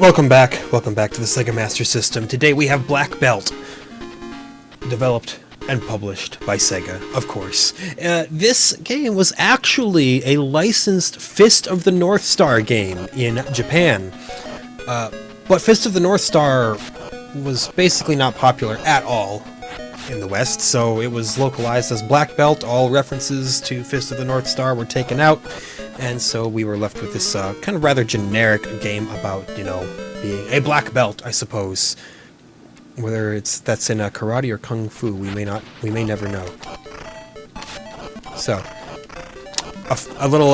Welcome back to the Sega Master System. Today we have Black Belt, developed and published by Sega, of course. This game was actually a licensed Fist of the North Star game in Japan. But Fist of the North Star was basically not popular at all in the West, so it was localized as Black Belt. All references to Fist of the North Star were taken out, and so we were left with this kind of rather generic game about, you know, being a black belt, I suppose. Whether that's in karate or kung fu, we may never know. So, a little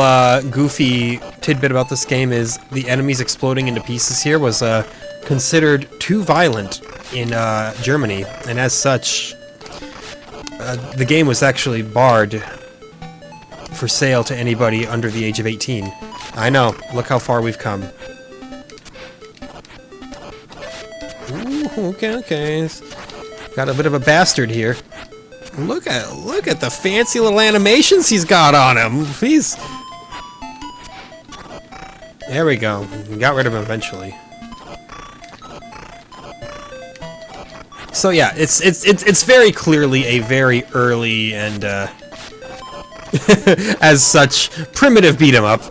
goofy tidbit about this game is the enemies exploding into pieces here was considered too violent in Germany, and as such, the game was actually barred for sale to anybody under the age of 18. I know, look how far we've come. Ooh, okay. Got a bit of a bastard here. Look at the fancy little animations he's got on him. There we go. We got rid of him eventually. So yeah, it's very clearly a very early and as such primitive beat 'em up.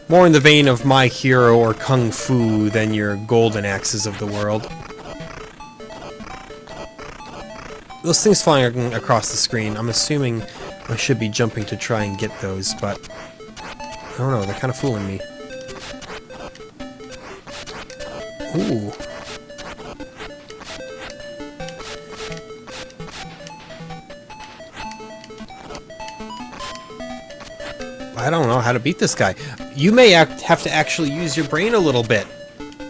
More in the vein of My Hero or Kung Fu than your Golden Axes of the world. Those things flying across the screen, I'm assuming I should be jumping to try and get those, but I don't know, they're kind of fooling me. Ooh. I don't know how to beat this guy. You may have to actually use your brain a little bit,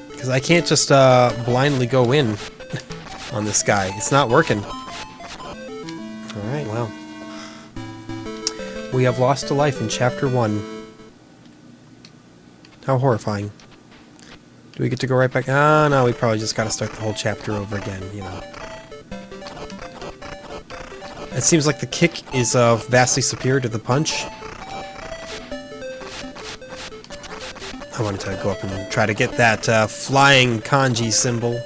because I can't just blindly go in on this guy. It's not working. Alright, well. We have lost a life in Chapter 1. How horrifying. Do we get to go right back? Ah, no, we probably just gotta start the whole chapter over again, you know. It seems like the kick is vastly superior to the punch. I wanted to go up and try to get that flying kanji symbol.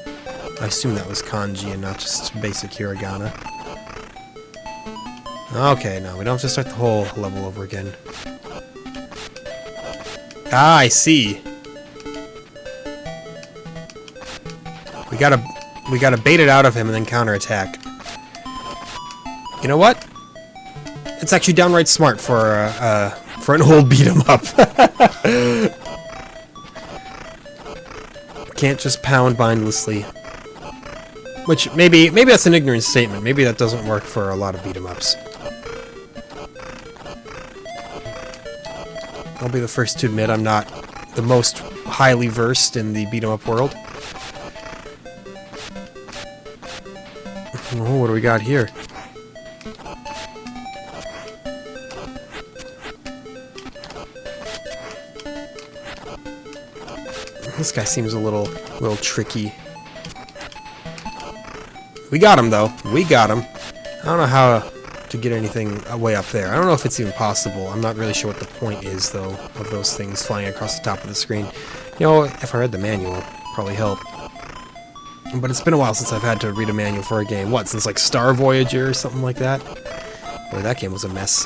I assume that was kanji and not just basic hiragana. Okay, no, we don't have to start the whole level over again. Ah, I see. We gotta bait it out of him and then counterattack. You know what? It's actually downright smart for an old beat 'em up. Can't just pound mindlessly. Which, maybe that's an ignorant statement. Maybe that doesn't work for a lot of beat-em-ups. I'll be the first to admit I'm not the most highly versed in the beat-em-up world. Oh, what do we got here? This guy seems a little tricky. We got him, though. We got him. I don't know how to get anything way up there. I don't know if it's even possible. I'm not really sure what the point is, though, of those things flying across the top of the screen. You know, if I read the manual, it'd probably help. But it's been a while since I've had to read a manual for a game. What, since like Star Voyager or something like that? Boy, that game was a mess.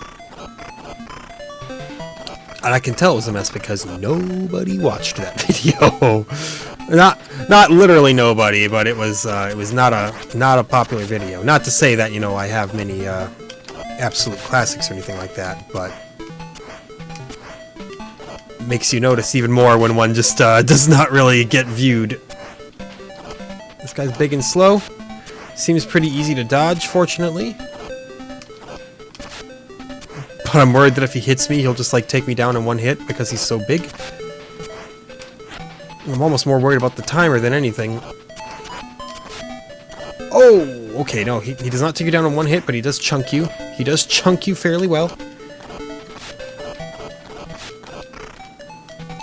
And I can tell it was a mess because nobody watched that video. Not literally nobody, but it was not a popular video. Not to say that, you know, I have many absolute classics or anything like that, but makes you notice even more when one just does not really get viewed. This guy's big and slow. Seems pretty easy to dodge, fortunately. But I'm worried that if he hits me, he'll just like take me down in one hit because he's so big. I'm almost more worried about the timer than anything. Oh, okay, no, he does not take you down in one hit, but he does chunk you. He does chunk you fairly well.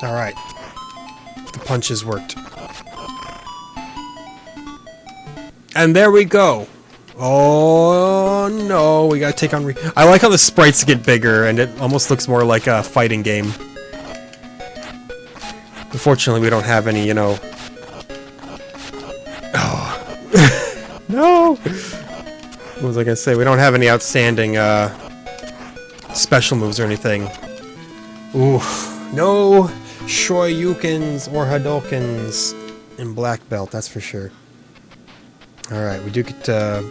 Alright. The punches worked. And there we go. Oh no, we gotta take on I like how the sprites get bigger and it almost looks more like a fighting game. Unfortunately, we don't have any, you know... Oh. No! What was I gonna say? We don't have any outstanding, special moves or anything. Ooh. No Shoryukens or Hadokens in black belt, that's for sure. Alright, we do get to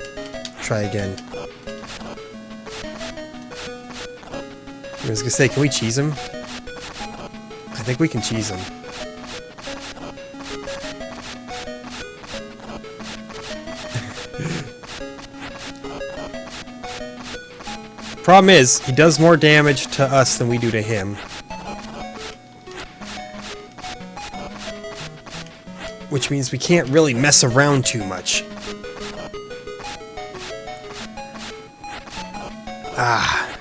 try again. I was gonna say, can we cheese him? I think we can cheese him. Problem is, he does more damage to us than we do to him. Which means we can't really mess around too much. Ah.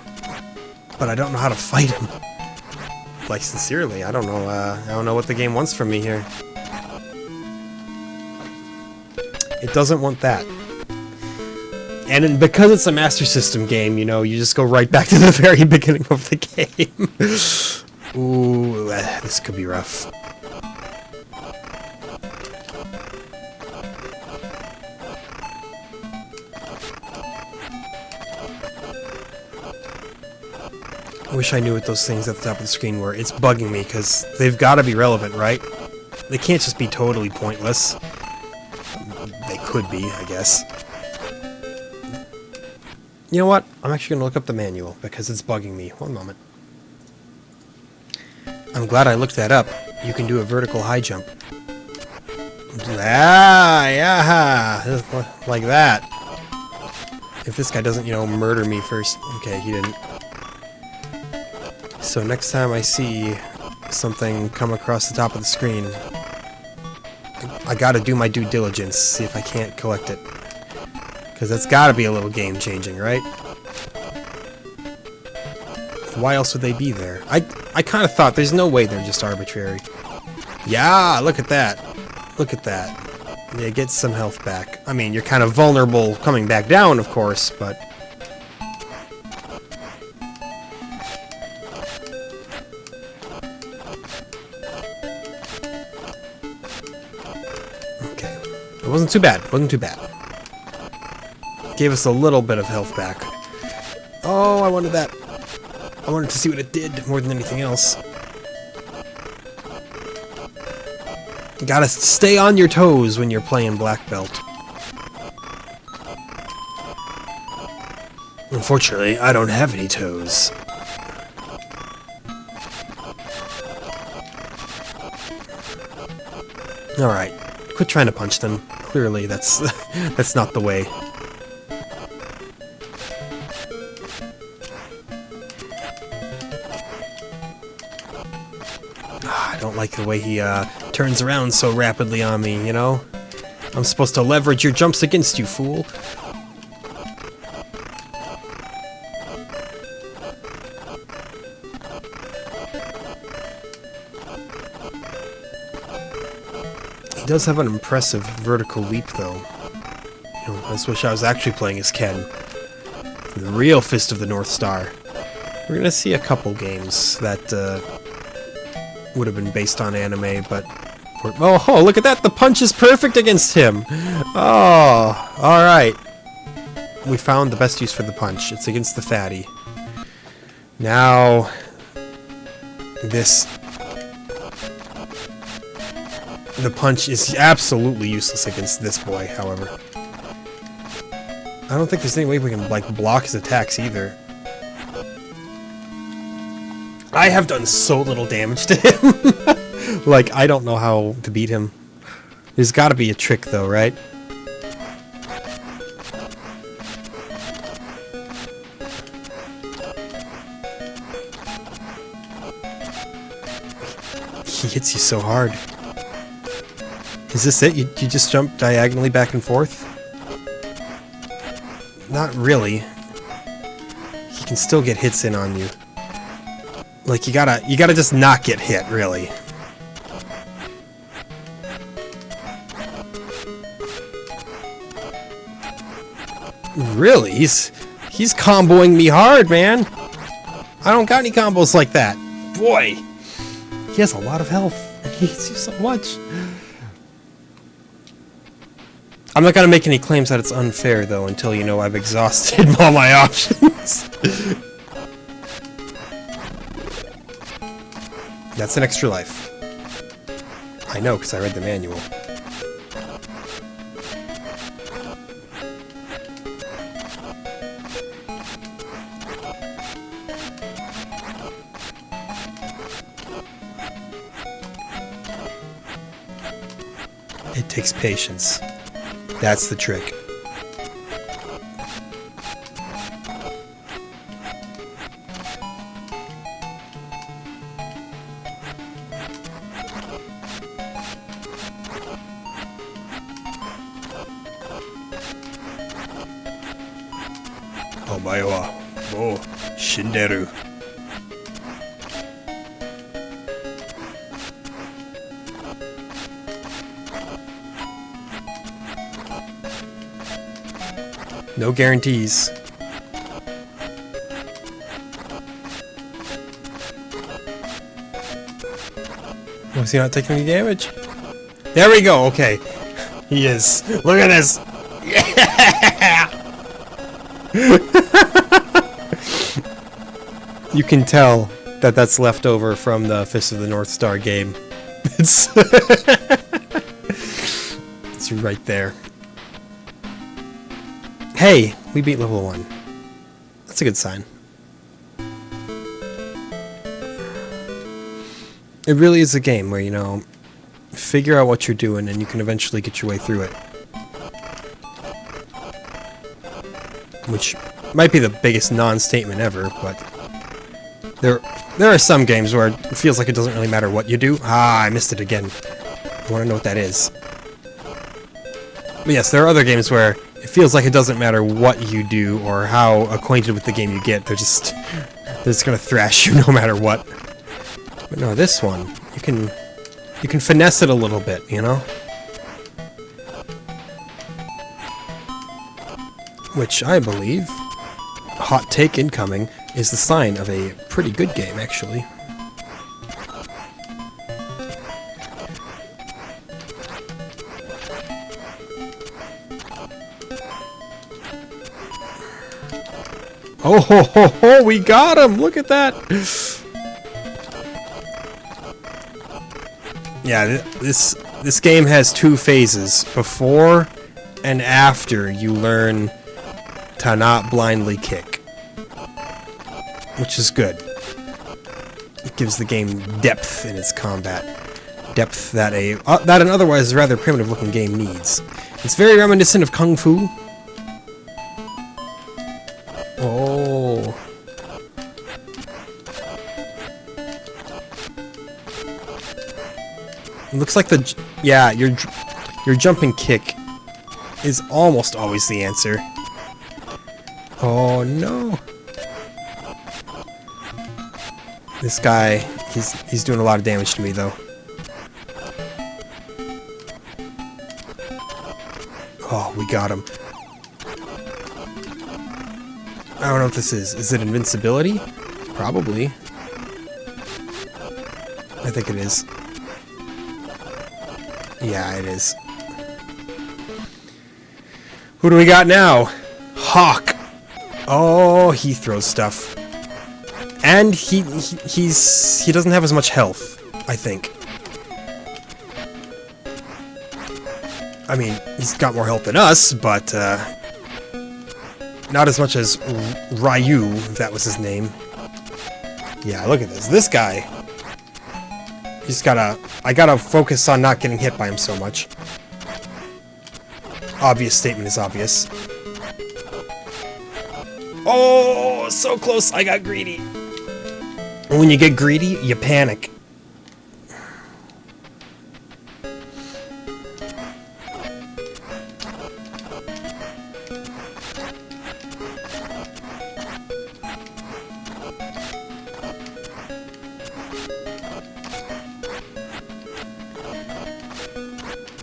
But I don't know how to fight him. Like, sincerely, I don't know what the game wants from me here. It doesn't want that. And because it's a Master System game, you know, you just go right back to the very beginning of the game. Ooh, this could be rough. I wish I knew what those things at the top of the screen were. It's bugging me, because they've got to be relevant, right? They can't just be totally pointless. They could be, I guess. You know what? I'm actually going to look up the manual, because it's bugging me. One moment. I'm glad I looked that up. You can do a vertical high jump. Ah, yeah, like that. If this guy doesn't, you know, murder me first. Okay, he didn't. So next time I see something come across the top of the screen, I gotta do my due diligence, see if I can't collect it. Because that's gotta be a little game-changing, right? Why else would they be there? I kind of thought there's no way they're just arbitrary. Yeah, look at that. Look at that. Yeah, get some health back. I mean, you're kind of vulnerable coming back down, of course, but... Okay. It wasn't too bad. It wasn't too bad. Gave us a little bit of health back. Oh, I wanted that. I wanted to see what it did more than anything else. You gotta stay on your toes when you're playing Black Belt. Unfortunately, I don't have any toes. Alright, quit trying to punch them. Clearly, that's that's not the way. I don't like the way he turns around so rapidly on me, you know? I'm supposed to leverage your jumps against you, fool. He does have an impressive vertical leap, though. You know, I just wish I was actually playing as Ken. The real Fist of the North Star. We're gonna see a couple games that would have been based on anime, but... Oh, look at that! The punch is perfect against him! Oh, alright. We found the best use for the punch. It's against the fatty. Now... this... The punch is absolutely useless against this boy, however. I don't think there's any way we can, like, block his attacks either. I have done so little damage to him. Like, I don't know how to beat him. There's gotta be a trick, though, right? He hits you so hard. Is this it? You just jump diagonally back and forth? Not really. He can still get hits in on you. Like, you gotta just not get hit, really. Really? He's comboing me hard, man. I don't got any combos like that. Boy, he he has a lot of health. He hits you so much. I'm not gonna make any claims that it's unfair, though, until you know I've exhausted all my options. That's an extra life. I know, because I read the manual. It takes patience. That's the trick. Omae wa mou shinderu. No guarantees. Was he not taking any damage? There we go, okay. He is. Look at this! Yeah! You can tell that that's left over from the Fist of the North Star game. It's it's right there. Hey, we beat level 1. That's a good sign. It really is a game where, you know, figure out what you're doing and you can eventually get your way through it. Which might be the biggest non-statement ever, but there are some games where it feels like it doesn't really matter what you do. Ah, I missed it again. I want to know what that is. But yes, there are other games where it feels like it doesn't matter what you do or how acquainted with the game you get. They're just gonna thrash you no matter what. But no, this one, you can finesse it a little bit, you know? Which I believe, hot take incoming, is the sign of a pretty good game, actually. Oh ho ho ho, we got him! Look at that! Yeah, this game has 2 phases. Before and after you learn to not blindly kick. Which is good. It gives the game depth in its combat. Depth that an otherwise rather primitive looking game needs. It's very reminiscent of Kung Fu. Oh. It looks like your jumping kick is almost always the answer. Oh no. This guy, he's doing a lot of damage to me though. Oh, we got him. I don't know what this is. Is it invincibility? Probably. I think it is. Yeah, it is. Who do we got now? Hawk. Oh, he throws stuff. And he doesn't have as much health, I think. I mean, he's got more health than us, but not as much as Ryu, if that was his name. Yeah, look at this. This guy. I gotta focus on not getting hit by him so much. Obvious statement is obvious. Oh, so close. I got greedy. When you get greedy, you panic.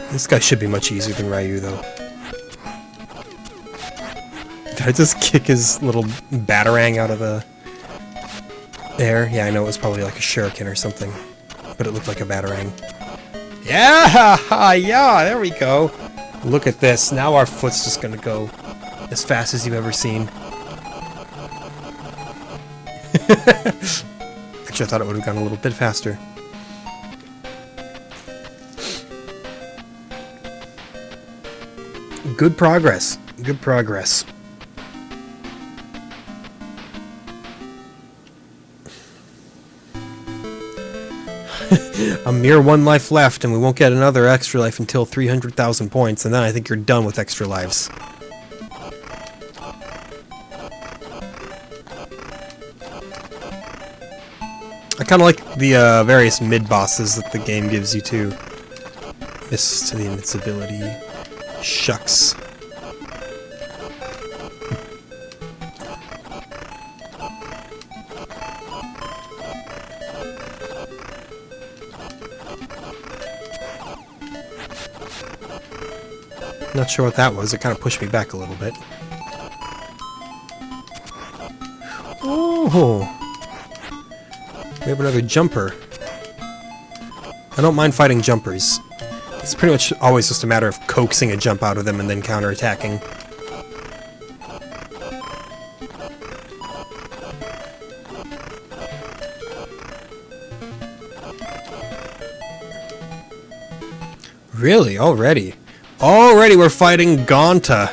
This guy should be much easier than Ryu, though. Did I just kick his little batarang out of the air? Yeah, I know it was probably like a shuriken or something. but it looked like a batarang. Yeah! Yeah, there we go. Look at this. Now our foot's just gonna go as fast as you've ever seen. Actually, I thought it would have gone a little bit faster. Good progress. Good progress. A mere 1 life left, and we won't get another extra life until 300,000 points, and then I think you're done with extra lives. I kind of like the various mid-bosses that the game gives you, too. Miss to the invincibility. Shucks. Not sure what that was. It kind of pushed me back a little bit. Oh! We have another jumper. I don't mind fighting jumpers. It's pretty much always just a matter of coaxing a jump out of them and then counterattacking. Really? Already? Already we're fighting Gonta!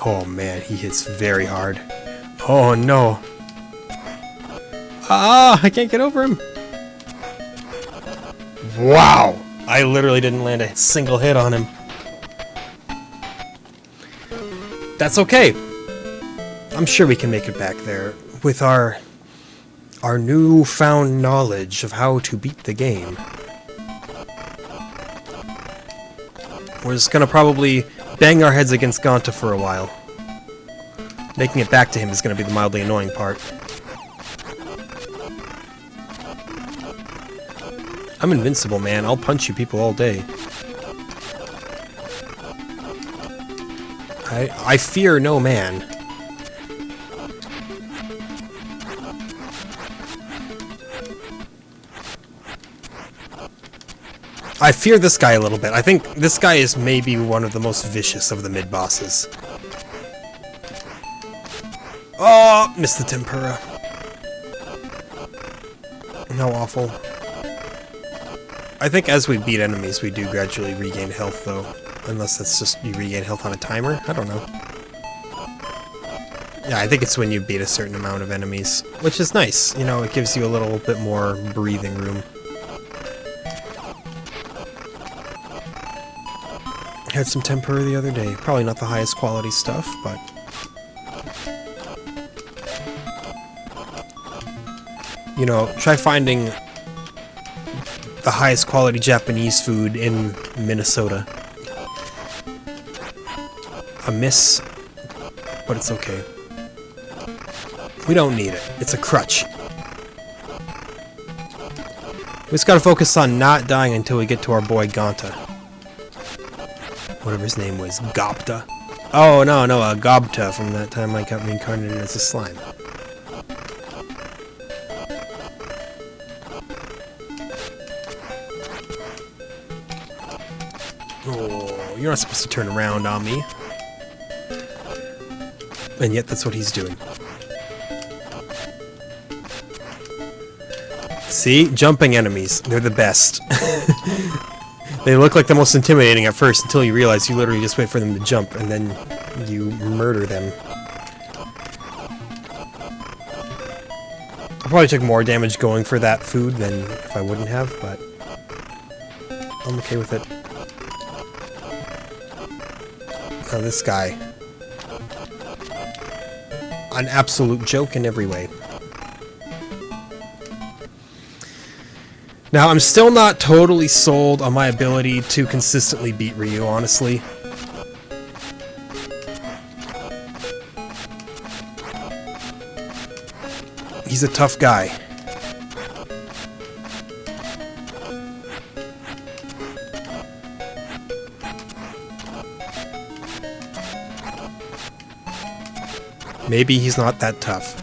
Oh man, he hits very hard. Oh no. Ah, I can't get over him. Wow! I literally didn't land a single hit on him. That's okay. I'm sure we can make it back there with our newfound knowledge of how to beat the game. We're just gonna probably bang our heads against Gonta for a while. Making it back to him is gonna be the mildly annoying part. I'm invincible, man. I'll punch you people all day. I fear no man. I fear this guy a little bit. I think this guy is maybe one of the most vicious of the mid-bosses. Oh, missed the tempura. How awful. I think as we beat enemies, we do gradually regain health, though. Unless that's just you regain health on a timer? I don't know. Yeah, I think it's when you beat a certain amount of enemies. Which is nice. You know, it gives you a little bit more breathing room. Had some tempura the other day. Probably not the highest quality stuff, but... You know, try finding the highest quality Japanese food in Minnesota. A miss, but it's okay. We don't need it. It's a crutch. We just gotta focus on not dying until we get to our boy Gonta. Whatever his name was. Gobta. Oh, no, Gobta from that time I got reincarnated as a slime. Oh, you're not supposed to turn around on me. And yet that's what he's doing. See? Jumping enemies. They're the best. They look like the most intimidating at first until you realize you literally just wait for them to jump and then you murder them. I probably took more damage going for that food than if I wouldn't have, but I'm okay with it. Now this guy. An absolute joke in every way. Now, I'm still not totally sold on my ability to consistently beat Ryu, honestly. He's a tough guy. Maybe he's not that tough.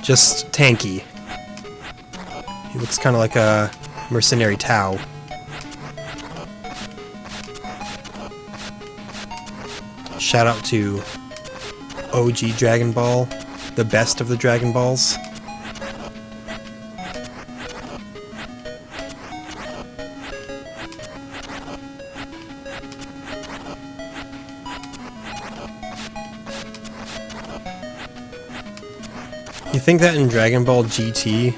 Just tanky. He looks kind of like a mercenary Tau. Shout out to OG Dragon Ball, the best of the Dragon Balls. You think that in Dragon Ball GT,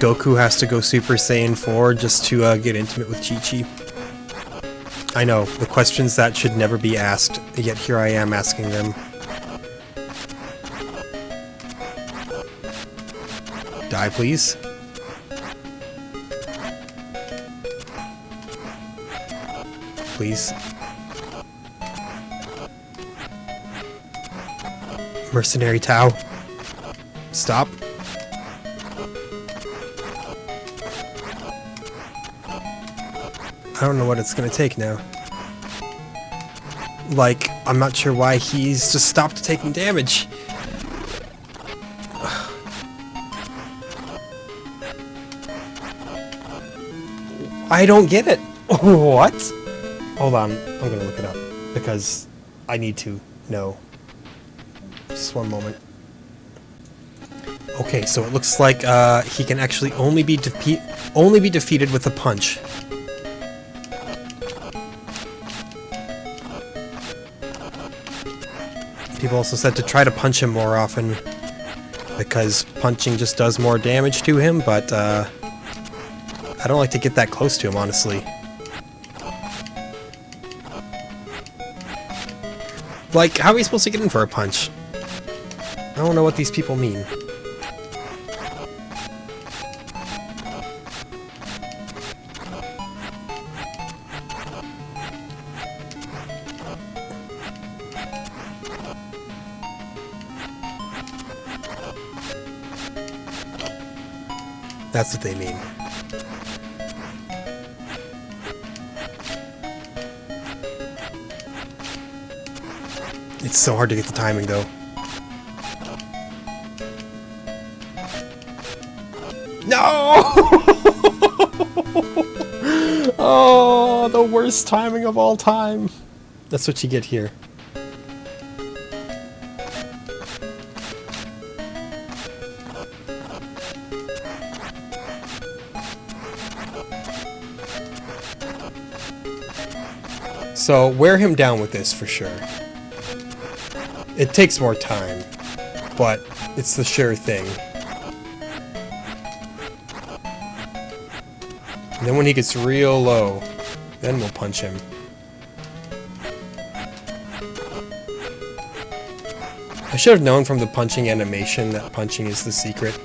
Goku has to go Super Saiyan 4 just to get intimate with Chi-Chi? I know, the questions that should never be asked, yet here I am asking them. Die, please. Please. Mercenary Tau. Stop. I don't know what it's gonna take now. Like, I'm not sure why he's just stopped taking damage. I don't get it. What? Hold on, I'm gonna look it up because I need to know. Just one moment. Okay, so it looks like he can actually only be defeated with a punch. People also said to try to punch him more often because punching just does more damage to him, but I don't like to get that close to him, honestly. Like, how are we supposed to get in for a punch? I don't know what these people mean. That's what they mean. It's so hard to get the timing, though. No! Oh, the worst timing of all time. That's what you get here. So, wear him down with this for sure. It takes more time, but it's the sure thing. And then when he gets real low, then we'll punch him. I should have known from the punching animation that punching is the secret.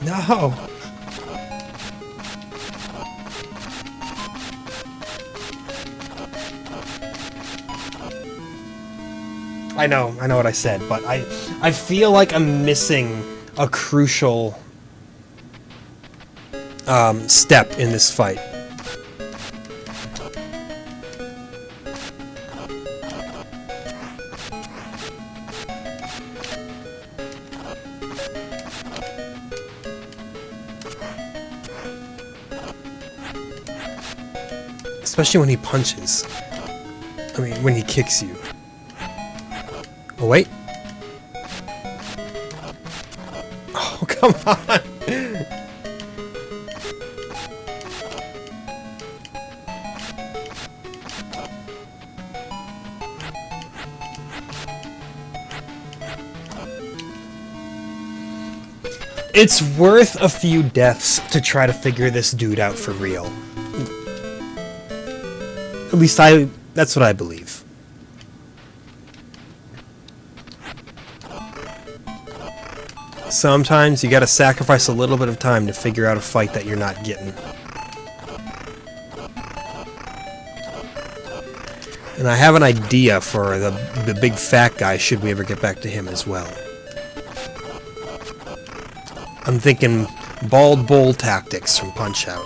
No! I know what I said, but I feel like I'm missing a crucial step in this fight. Especially when he punches. I mean, when he kicks you. Oh, wait. Oh, come on. It's worth a few deaths to try to figure this dude out for real. At least that's what I believe. Sometimes you gotta sacrifice a little bit of time to figure out a fight that you're not getting. And I have an idea for the big fat guy should we ever get back to him as well. I'm thinking bald bull tactics from Punch-Out.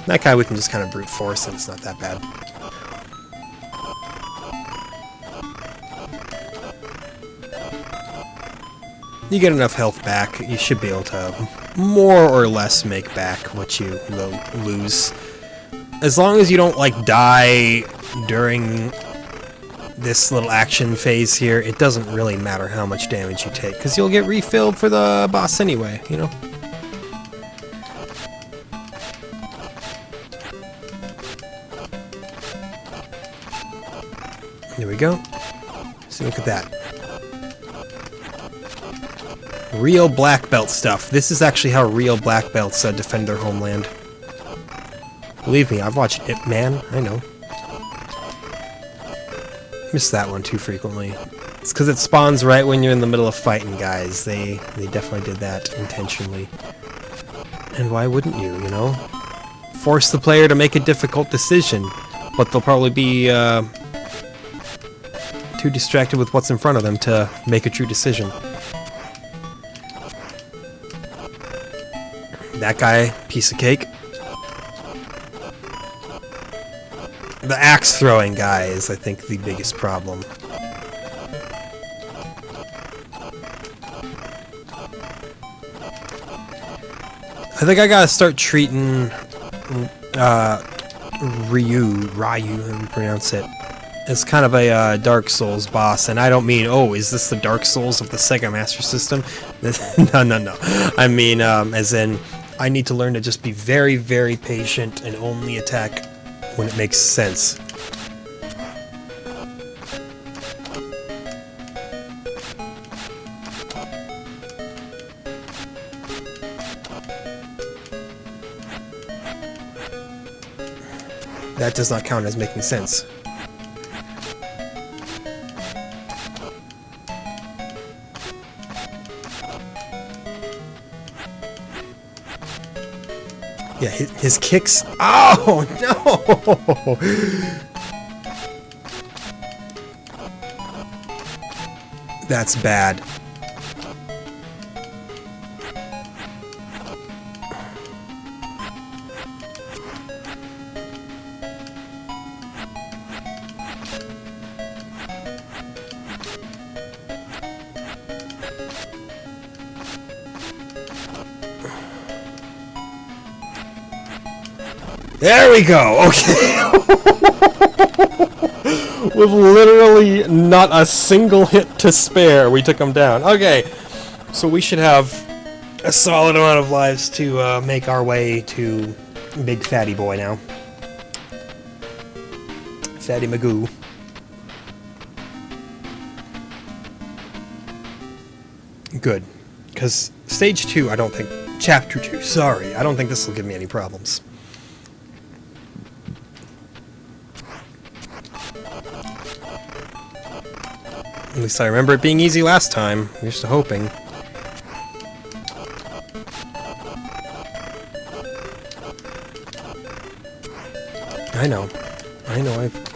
That guy we can just kind of brute force and it's not that bad. You get enough health back, you should be able to more or less make back what you lose. As long as you don't, like, die during this little action phase here, it doesn't really matter how much damage you take, because you'll get refilled for the boss anyway, you know? There we go. So look at that. Real black belt stuff. This is actually how real black belts defend their homeland. Believe me, I've watched Ip Man. I know. Miss that one too frequently. It's because it spawns right when you're in the middle of fighting, guys. They definitely did that intentionally. And why wouldn't you, you know? Force the player to make a difficult decision, but they'll probably be too distracted with what's in front of them to make a true decision. That guy, piece of cake. The axe throwing guy is, I think, the biggest problem. I think I gotta start treating Ryu, how you pronounce it, as kind of a Dark Souls boss, and I don't mean, oh, is this the Dark Souls of the Sega Master System? No. I mean, as in, I need to learn to just be very, very patient and only attack when it makes sense. That does not count as making sense. Yeah, his kicks. Oh no! That's bad. There we go! Okay! With literally not a single hit to spare, we took him down. Okay, so we should have a solid amount of lives to make our way to Big Fatty Boy now. Fatty Magoo. Good. Because Stage 2, I don't think... Chapter 2, sorry. I don't think this will give me any problems. At least I remember it being easy last time. Here's to hoping.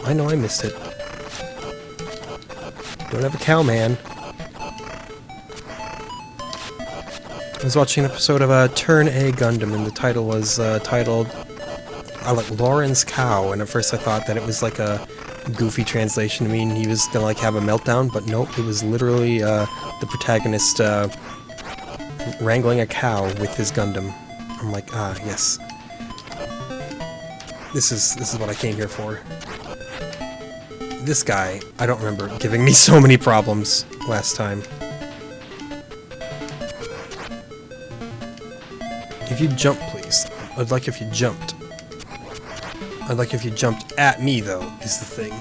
I know I missed it. Don't have a cow, man. I was watching an episode of Turn A Gundam, and the title was titled like Lauren's Cow, and at first I thought that it was like a goofy translation to mean he was gonna like have a meltdown, but nope, it was literally the protagonist wrangling a cow with his Gundam. I'm like, ah, yes. This is what I came here for. This guy, I don't remember giving me so many problems last time. If you jump, please. I'd like if you jumped. I'd like if you jumped at me, though, is the thing.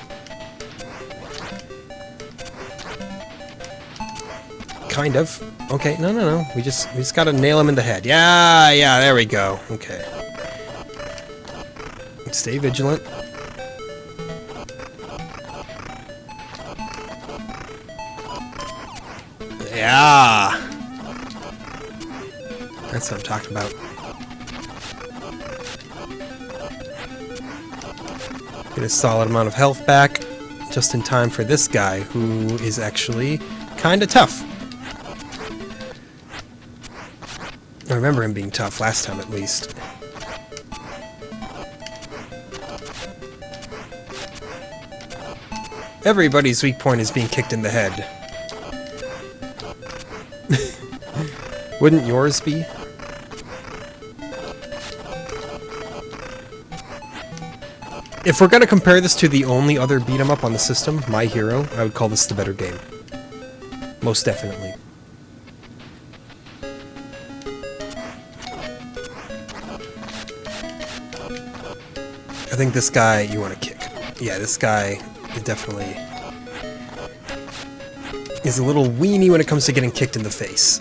Kind of. Okay, no. We just gotta nail him in the head. Yeah, there we go. Okay. Stay vigilant. Yeah! That's what I'm talking about. Get a solid amount of health back, just in time for this guy, who is actually kinda tough. I remember him being tough last time, at least. Everybody's weak point is being kicked in the head. Wouldn't yours be? If we're gonna compare this to the only other beat-em-up on the system, My Hero, I would call this the better game. Most definitely. I think this guy you want to kick. Yeah, this guy is definitely is a little weenie when it comes to getting kicked in the face.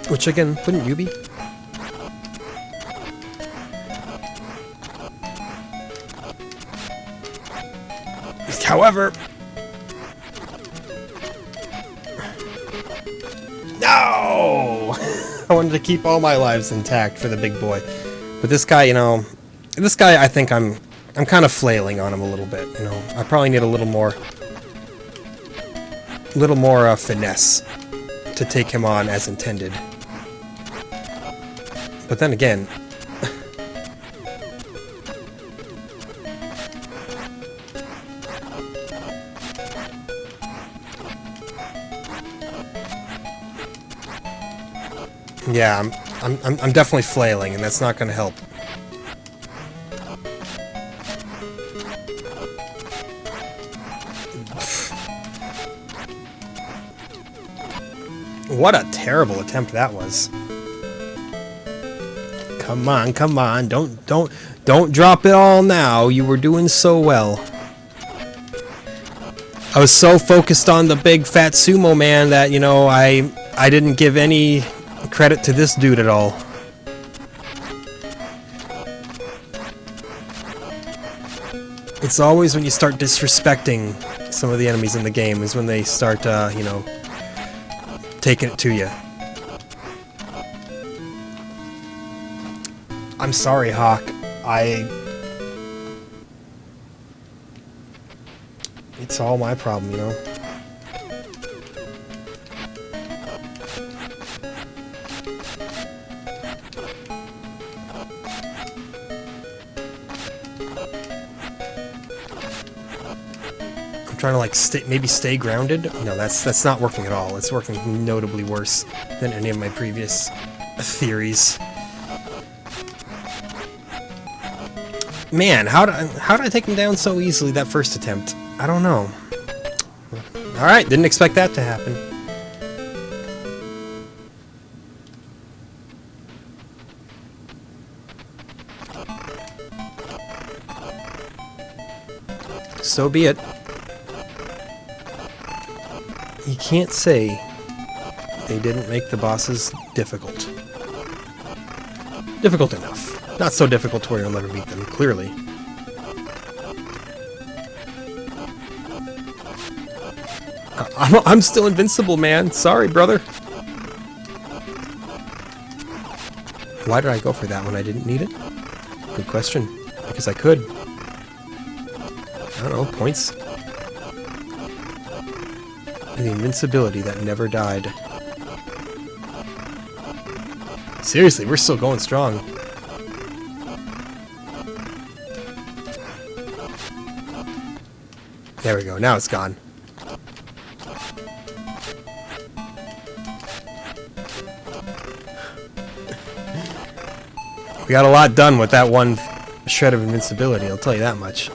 Which again, wouldn't you be? However, no! I wanted to keep all my lives intact for the big boy. But this guy, you know, this guy, I think I'm kind of flailing on him a little bit, you know. I probably need a little more finesse to take him on as intended. But then again, yeah, I'm definitely flailing, and that's not going to help. What a terrible attempt that was. Come on, come on. Don't drop it all now. You were doing so well. I was so focused on the big fat sumo man that, you know, I didn't give any credit to this dude at all. It's always when you start disrespecting some of the enemies in the game is when they start, you know, taking it to you. I'm sorry, Hawk. It's all my problem, you know? I'm trying to, like, maybe stay grounded? No, that's not working at all. It's working notably worse than any of my previous theories. Man, how did I take him down so easily that first attempt? I don't know. Alright, didn't expect that to happen. So be it. You can't say they didn't make the bosses difficult. Difficult enough. Not so difficult to where you'll never beat them, clearly. I'm still invincible, man. Sorry, brother. Why did I go for that when I didn't need it? Good question. Because I could. I don't know, points. The invincibility that never died. Seriously, we're still going strong. There we go, now it's gone. We got a lot done with that one shred of invincibility, I'll tell you that much.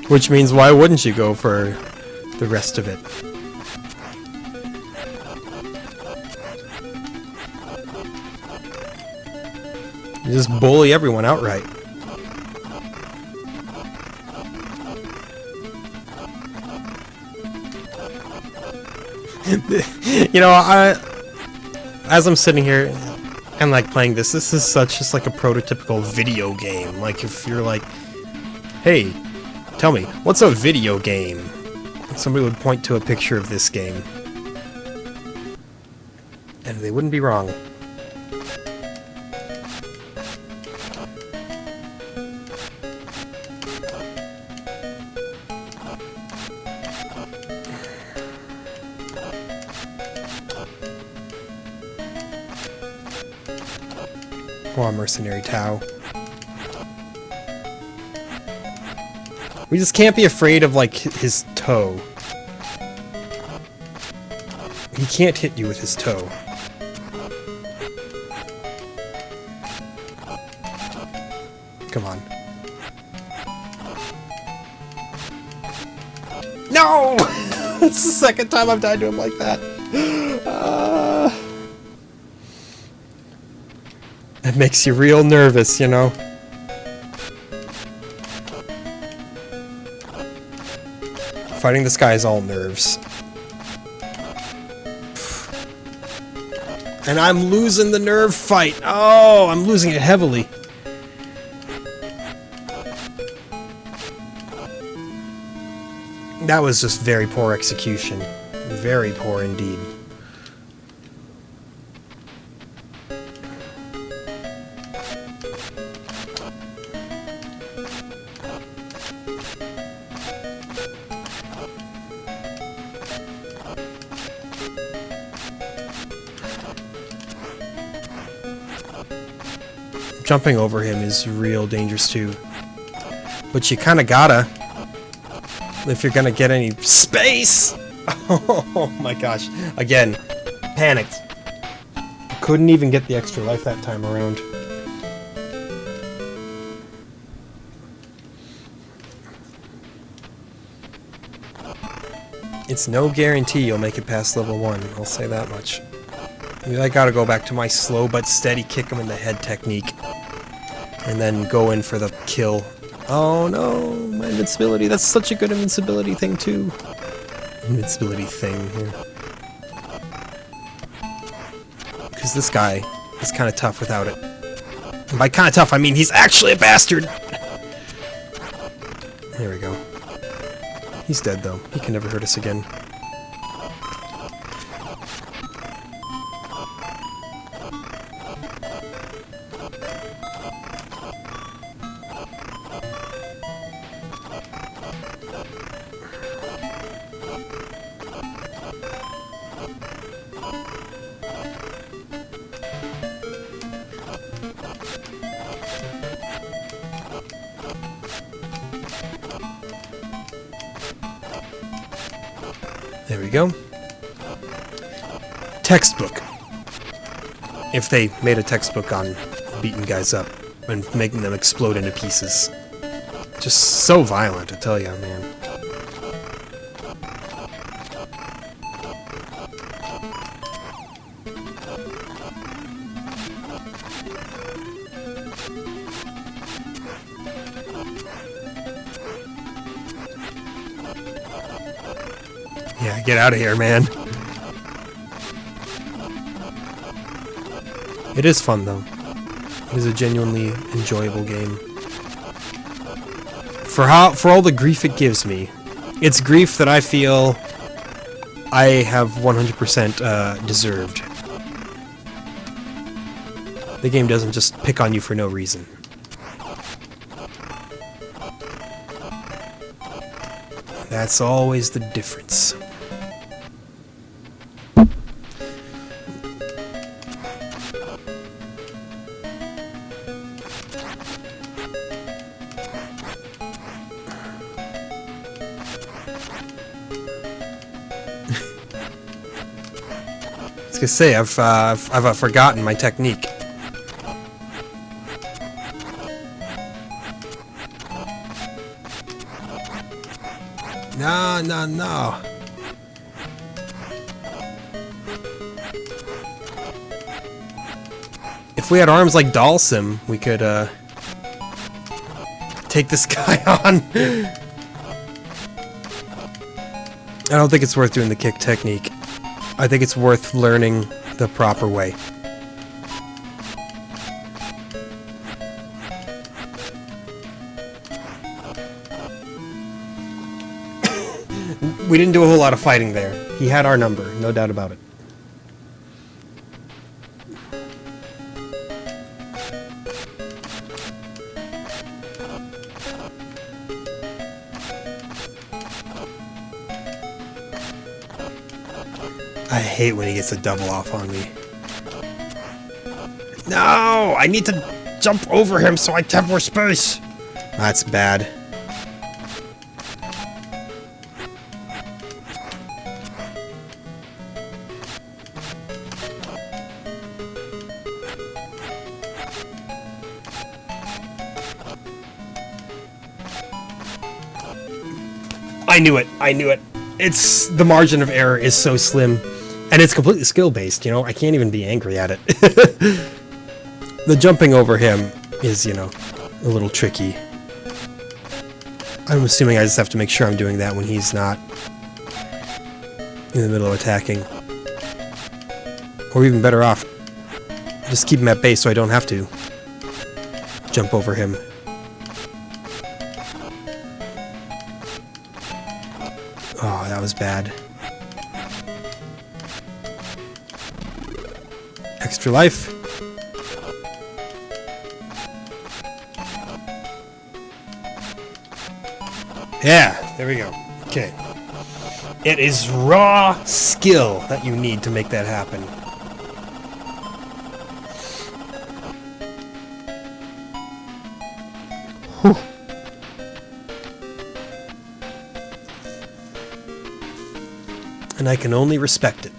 Which means, why wouldn't you go for the rest of it? You just bully everyone outright. You know, as I'm sitting here and like playing this is such just like a prototypical video game. Like if you're like, hey, tell me, what's a video game? Somebody would point to a picture of this game. And they wouldn't be wrong. Come on, Mercenary Tau. We just can't be afraid of, like, his toe. He can't hit you with his toe. Come on. No! It's the second time I've died to him like that. It makes you real nervous, you know? Fighting this guy is all nerves. And I'm losing the nerve fight. Oh, I'm losing it heavily. That was just very poor execution. Very poor indeed. Jumping over him is real dangerous too. But you kinda gotta, if you're gonna get any space! Oh my gosh. Again, panicked. Couldn't even get the extra life that time around. It's no guarantee you'll make it past level 1, I'll say that much. I gotta go back to my slow but steady kick him in the head technique. And then go in for the kill. Oh no, my invincibility. That's such a good invincibility thing too. Invincibility thing here. Because this guy is kind of tough without it. And by kind of tough, I mean he's actually a bastard! There we go. He's dead though. He can never hurt us again. There we go. Textbook. If they made a textbook on beating guys up and making them explode into pieces. Just so violent, I tell ya, man. Yeah, get out of here, man. It is fun, though. It is a genuinely enjoyable game. For all the grief it gives me, it's grief that I feel I have 100% deserved. The game doesn't just pick on you for no reason. That's always the difference. I was gonna say, I've forgotten my technique. No, no, no. If we had arms like Dalsim, we could, take this guy on. I don't think it's worth doing the kick technique. I think it's worth learning the proper way. We didn't do a whole lot of fighting there. He had our number, no doubt about it. I hate when he gets a double off on me. No! I need to jump over him so I have more space! That's bad. I knew it. I knew it. It's the margin of error is so slim, and it's completely skill-based, you know? I can't even be angry at it. The jumping over him is, you know, a little tricky. I'm assuming I just have to make sure I'm doing that when he's not in the middle of attacking. Or even better off, just keep him at base so I don't have to jump over him. Oh, that was bad. Extra life. Yeah, there we go. Okay. It is raw skill that you need to make that happen. Whew. And I can only respect it.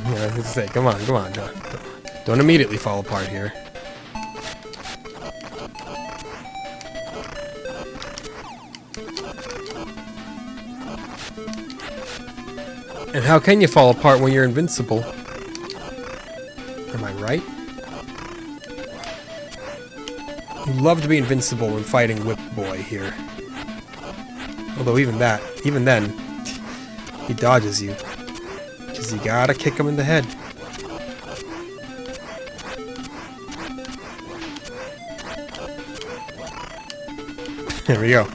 Yeah, let's say, come on, don't immediately fall apart here. And how can you fall apart when you're invincible? Am I right? You love to be invincible when fighting Whip Boy here. Although even then, he dodges you. Because you gotta kick him in the head. There we go.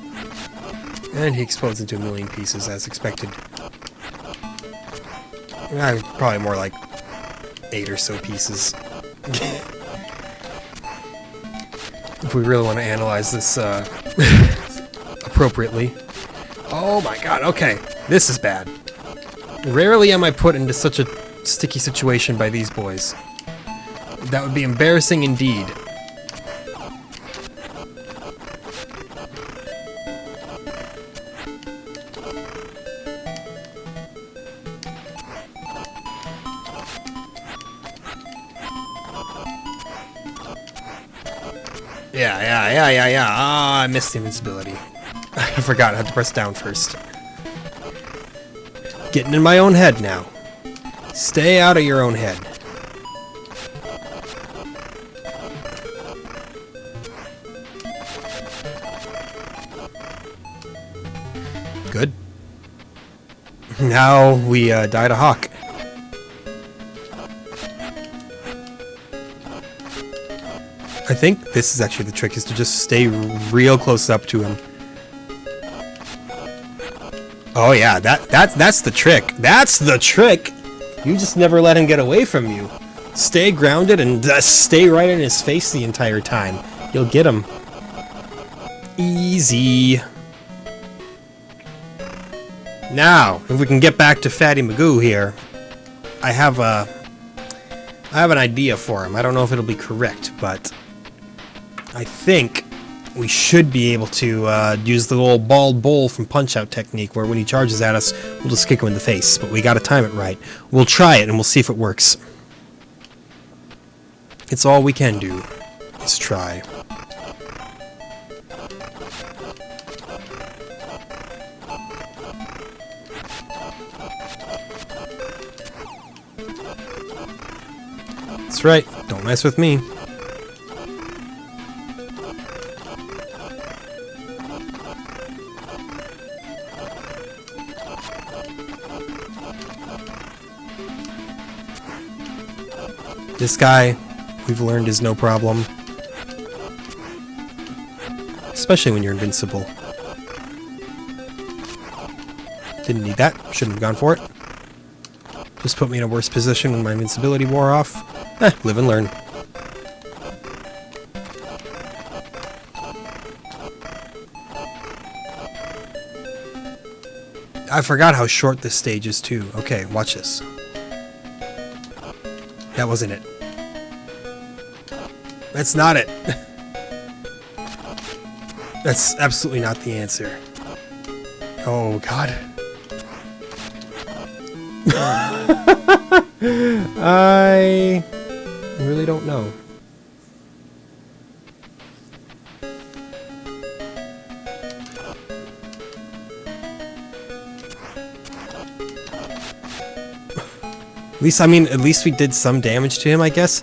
And he explodes into a million pieces as expected. Probably more like 8 or so pieces. If we really want to analyze this appropriately. Oh my god, okay. This is bad. Rarely am I put into such a sticky situation by these boys. That would be embarrassing indeed. Yeah. Ah, I missed the invincibility. I forgot I had to press down first. Getting in my own head now. Stay out of your own head. Good. Now we die to Hawk. I think this is actually the trick, is to just stay real close up to him. Oh yeah, that's the trick. That's the trick! You just never let him get away from you. Stay grounded and stay right in his face the entire time. You'll get him. Easy. Now, if we can get back to Fatty Magoo here, I have an idea for him. I don't know if it'll be correct, but I think we should be able to use the little bald bull from Punch-Out technique, where when he charges at us, we'll just kick him in the face. But we gotta time it right. We'll try it and we'll see if it works. It's all we can do, is try. That's right, don't mess with me. This guy, we've learned, is no problem. Especially when you're invincible. Didn't need that. Shouldn't have gone for it. Just put me in a worse position when my invincibility wore off. Live and learn. I forgot how short this stage is too. Okay, watch this. That wasn't it. That's not it. That's absolutely not the answer. Oh, God. I really don't know. At least, I mean, at least we did some damage to him, I guess.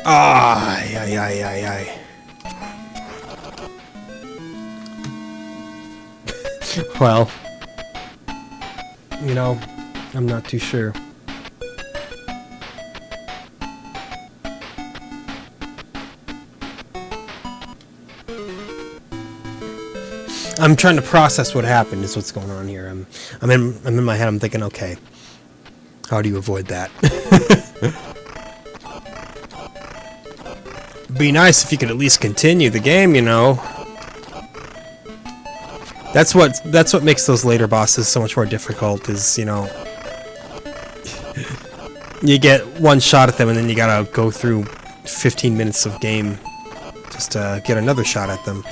Ay, ay, ay, ay, ay. Well, you know, I'm not too sure. I'm trying to process what happened. Is what's going on here. I'm in my head. I'm thinking, okay, how do you avoid that? Be nice if you could at least continue the game, you know. That's what makes those later bosses so much more difficult. Is, you know, you get one shot at them and then you gotta go through 15 minutes of game just to get another shot at them.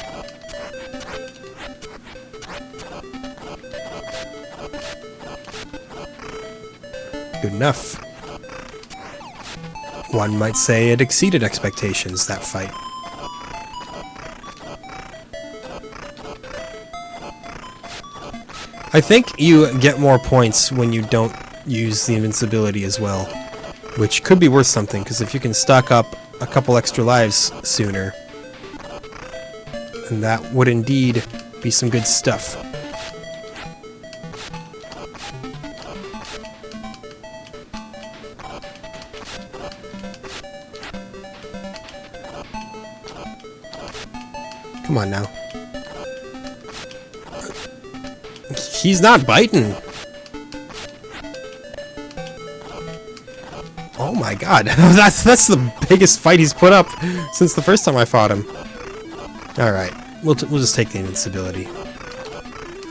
Good enough. One might say it exceeded expectations, that fight. I think you get more points when you don't use the invincibility as well, which could be worth something, because if you can stock up a couple extra lives sooner, then that would indeed be some good stuff. Come on now. He's not biting. Oh my God. that's the biggest fight he's put up since the first time I fought him. Alright. We'll just take the invincibility.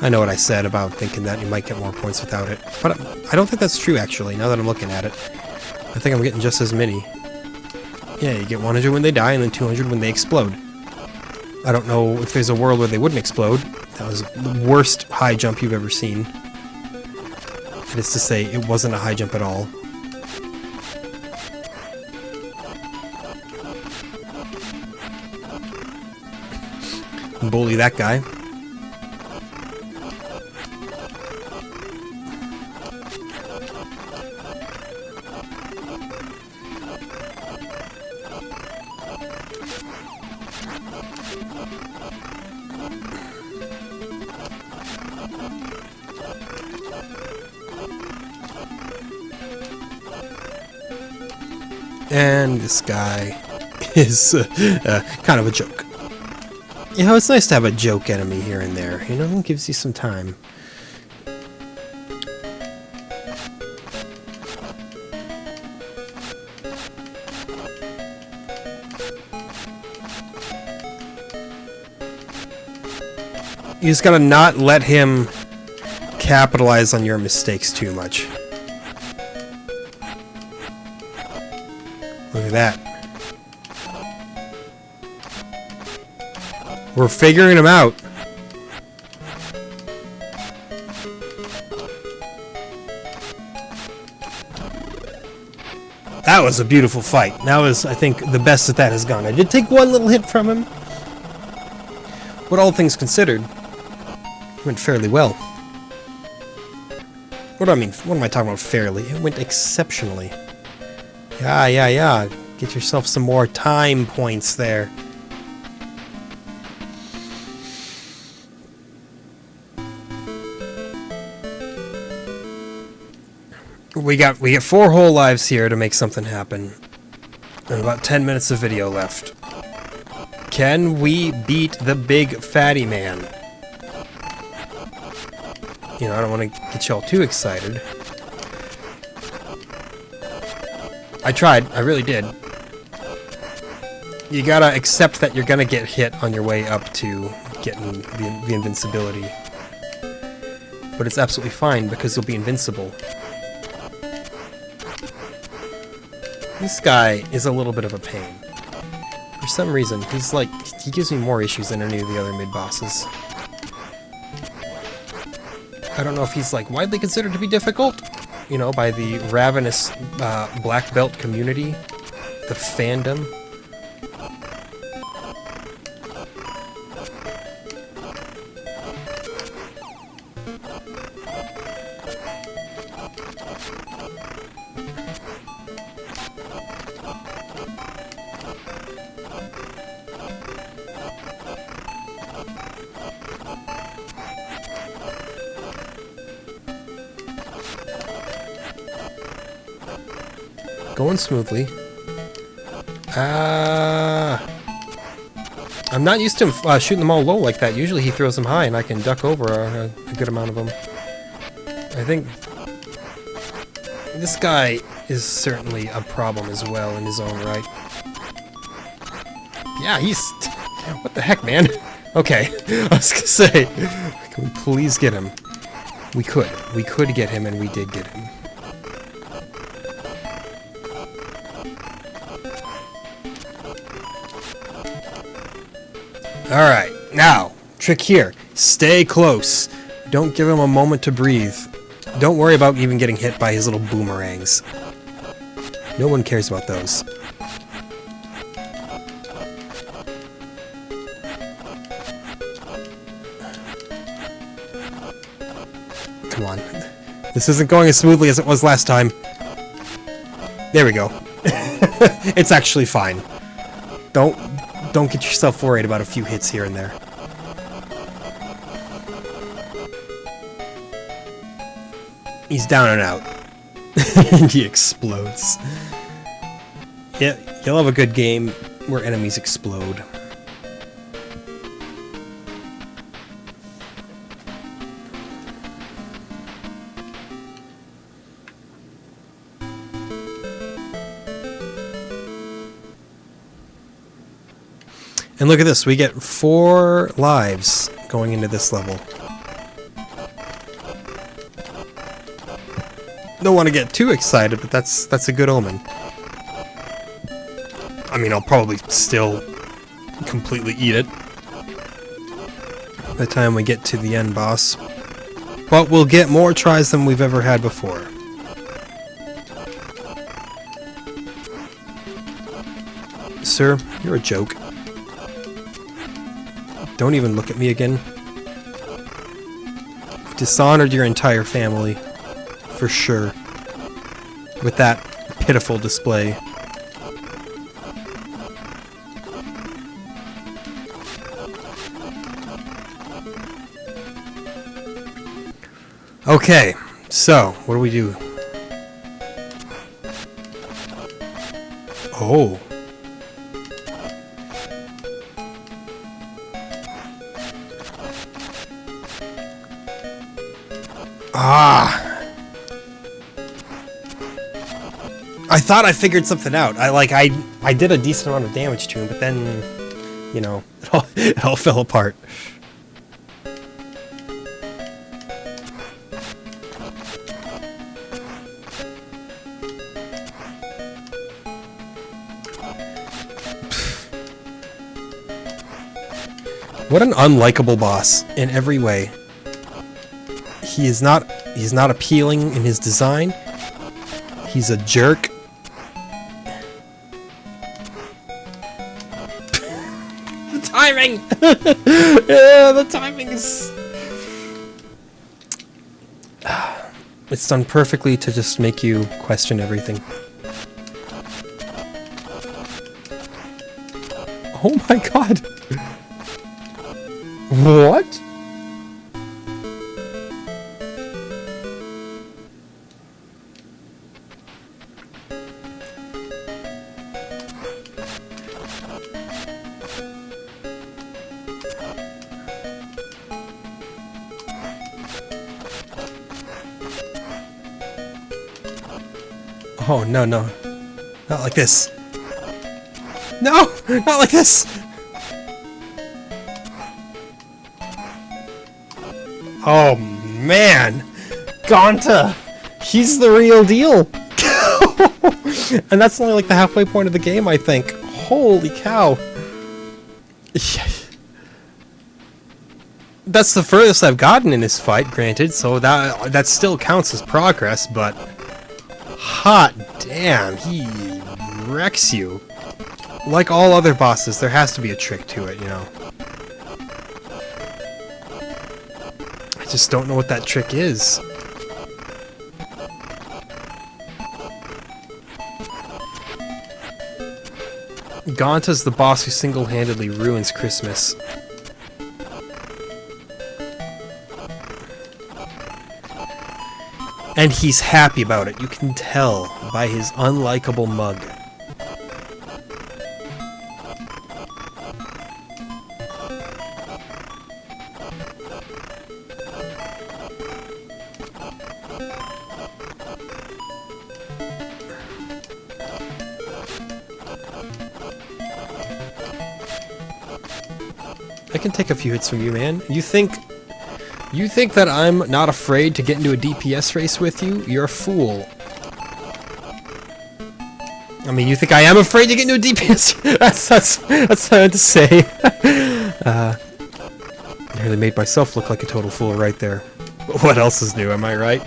I know what I said about thinking that you might get more points without it. But I don't think that's true, actually, now that I'm looking at it. I think I'm getting just as many. Yeah, you get 100 when they die, and then 200 when they explode. I don't know if there's a world where they wouldn't explode. That was the worst high jump you've ever seen. That is to say, it wasn't a high jump at all. Bully that guy. And this guy is kind of a joke. You know, it's nice to have a joke enemy here and there. You know, it gives you some time. You just gotta not let him capitalize on your mistakes too much. Look at that. We're figuring him out. That was a beautiful fight. That was, I think, the best that has gone. I did take one little hit from him, but all things considered, it went fairly well. What do I mean? What am I talking about fairly? It went exceptionally. Yeah. Get yourself some more time points there. We get 4 whole lives here to make something happen. And about 10 minutes of video left. Can we beat the big fatty man? You know, I don't want to get y'all too excited. I tried. I really did. You gotta accept that you're gonna get hit on your way up to getting the invincibility. But it's absolutely fine, because you'll be invincible. This guy is a little bit of a pain. For some reason, he's like, he gives me more issues than any of the other mid-bosses. I don't know if he's like widely considered to be difficult, you know, by the ravenous black belt community, the fandom. Going smoothly. I'm not used to him shooting them all low like that. Usually he throws them high and I can duck over a good amount of them. I think this guy is certainly a problem as well in his own right. Yeah, he's... What the heck, man? Okay, I was gonna say, can we please get him? We could. We could get him, and we did get him. Alright, now, trick here. Stay close. Don't give him a moment to breathe. Don't worry about even getting hit by his little boomerangs. No one cares about those. Come on. This isn't going as smoothly as it was last time. There we go. It's actually fine. Don't get yourself worried about a few hits here and there. He's down and out. And he explodes. Yeah, you'll have a good game where enemies explode. And look at this, we get 4 lives going into this level. Don't want to get too excited, but that's a good omen. I mean, I'll probably still completely eat it by the time we get to the end boss. But we'll get more tries than we've ever had before. Sir, you're a joke. Don't even look at me again. Dishonored your entire family. For sure. With that pitiful display. Okay, so, what do we do? Oh. Ah. I thought I figured something out. I did a decent amount of damage to him, but then, you know, it all fell apart. What an unlikable boss in every way. He's not appealing in his design. He's a jerk. The timing! Yeah, the timing is... It's done perfectly to just make you question everything. Oh my god! What? Oh, no, no. Not like this. No! Not like this! Oh, man! Gonta! He's the real deal! And that's only like the halfway point of the game, I think. Holy cow! That's the furthest I've gotten in this fight, granted, so that still counts as progress, but... hot damn, he wrecks you. Like all other bosses, there has to be a trick to it, you know. I just don't know what that trick is. Gonta's the boss who single-handedly ruins Christmas. And he's happy about it, you can tell by his unlikable mug. I can take a few hits from you, man. You think that I'm not afraid to get into a DPS race with you? You're a fool. I mean, you think I am afraid to get into a DPS? that's hard to say. I really made myself look like a total fool right there. What else is new, am I right?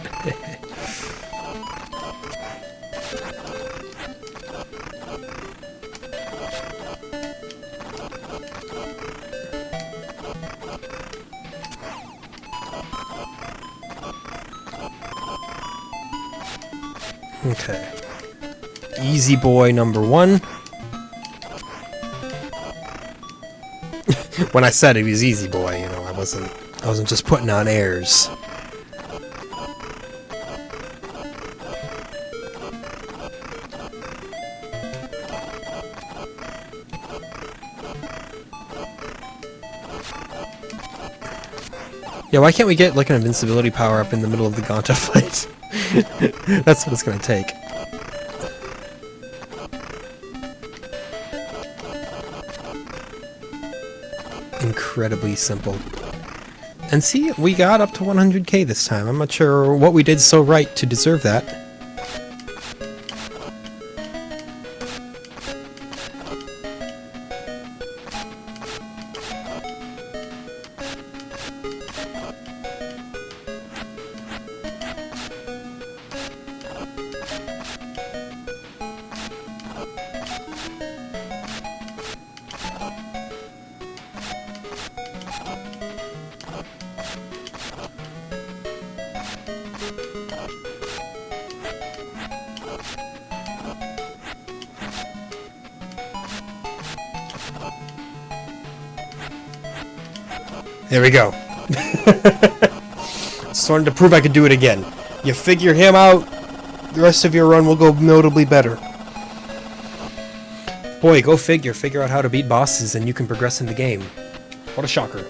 Okay. Easy boy number 1. When I said he was easy boy, you know, I wasn't just putting on airs. Yeah, why can't we get like an invincibility power up in the middle of the Gonta fight? That's what it's gonna take. Incredibly simple. And see, we got up to 100k this time. I'm not sure what we did so right to deserve that. There we go. Just wanted to prove I could do it again. You figure him out, the rest of your run will go notably better. Boy, go figure. Figure out how to beat bosses and you can progress in the game. What a shocker.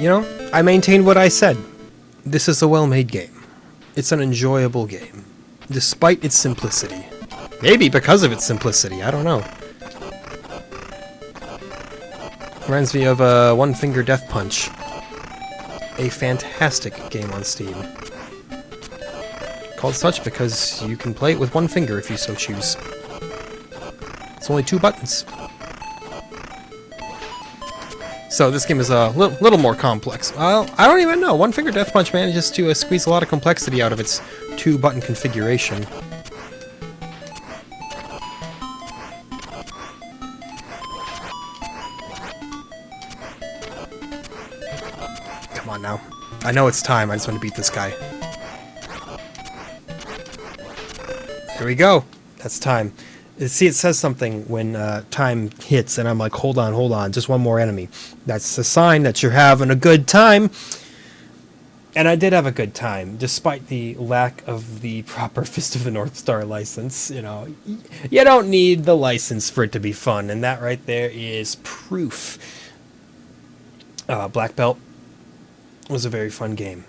You know, I maintain what I said. This is a well-made game. It's an enjoyable game, despite its simplicity. Maybe because of its simplicity, I don't know. Reminds me of One Finger Death Punch. A fantastic game on Steam. Called such because you can play it with one finger if you so choose. It's only 2 buttons. So this game is a little more complex. Well, I don't even know. One Finger Death Punch manages to squeeze a lot of complexity out of its 2-button configuration. Come on now. I know it's time. I just want to beat this guy. Here we go. That's time. See, it says something when time hits, and I'm like, hold on, just one more enemy. That's a sign that you're having a good time. And I did have a good time, despite the lack of the proper Fist of the North Star license. You know, you don't need the license for it to be fun, and that right there is proof. Black Belt was a very fun game.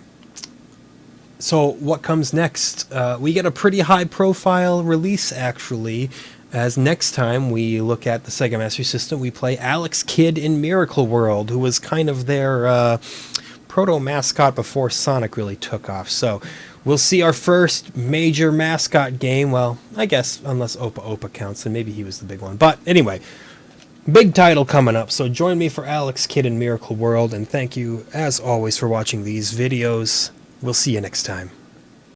So what comes next? We get a pretty high-profile release, actually, as next time we look at the Sega Master System, we play Alex Kidd in Miracle World, who was kind of their proto-mascot before Sonic really took off. So we'll see our first major mascot game. Well, I guess unless Opa Opa counts, and maybe he was the big one. But anyway, big title coming up. So join me for Alex Kidd in Miracle World, and thank you, as always, for watching these videos. We'll see you next time.